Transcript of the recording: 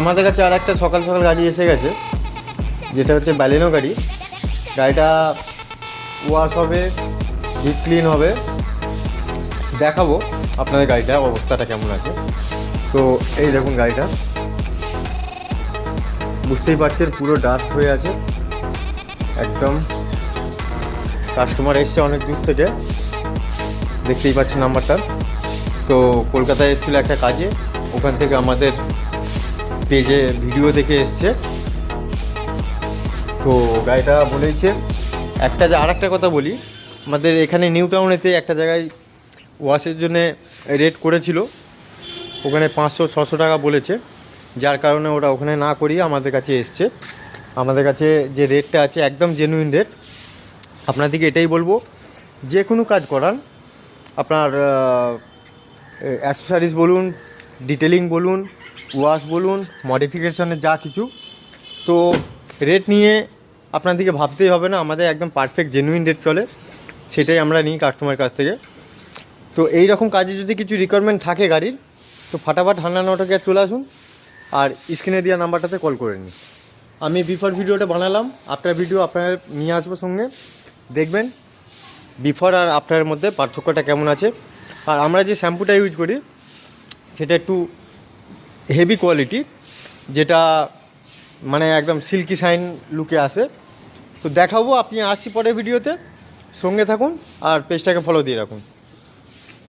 আমাদের কাছে আর একটা সকাল সকাল গাড়ি এসে গেছে, যেটা হচ্ছে ব্যালেনো গাড়ি। গাড়িটা ওয়াশ হবে, ডিপ ক্লিন হবে, দেখাবো আপনাদের গাড়িটার অবস্থাটা কেমন আছে। তো এই দেখুন গাড়িটা, বুঝতেই পারছেন পুরো ডাস্ট হয়ে আছে একদম। কাস্টমার এসছে অনেক দূর থেকে, দেখতেই পাচ্ছেন নাম্বারটা। তো কলকাতায় এসেছিলো একটা কাজে, ওখান থেকে আমাদের পেজে ভিডিও দেখে এসছে। তো গাড়িটা বলেছে একটা, আর একটা কথা বলি, আমাদের এখানে নিউ টাউনেতে একটা জায়গায় ওয়াশের জন্যে রেট করেছিল, ওখানে 500-600 টাকা বলেছে, যার কারণে ওরা ওখানে না করিয়ে আমাদের কাছে এসছে। আমাদের কাছে যে রেটটা আছে একদম জেনুইন রেট। আপনাদেরকে এটাই বলবো, যে কোনো কাজ করান, আপনার অ্যাক্সেসরিজ বলুন, ডিটেলিং বলুন, ওয়াশ বলুন, মডিফিকেশনের যা কিছু, তো রেট নিয়ে আপনাদেরকে ভাবতেই হবে না। আমাদের একদম পারফেক্ট জেনুইন রেট চলে, সেটাই আমরা নিই কাস্টমারের কাছ থেকে। তো এই রকম কাজে যদি কিছু রিকোয়ারমেন্ট থাকে গাড়ির, তো ফাটাফাট 109 চলে আসুন, আর স্ক্রিনে দেওয়া নাম্বারটাতে কল করে নিন। আমি বিফোর ভিডিওটা বানালাম, আফটার ভিডিও আপনারা নিয়ে আসবো সঙ্গে, দেখবেন বিফোর আর আফটারের মধ্যে পার্থক্যটা কেমন আছে। আর আমরা যে শ্যাম্পুটা ইউজ করি সেটা একটু হেভি কোয়ালিটি, যেটা মানে একদম সিল্কি শাইন লুকে আসে। তো দেখাবো, আপনি আসছি পরের ভিডিওতে, সঙ্গে থাকুন আর পেজটাকে ফলো দিয়ে রাখুন।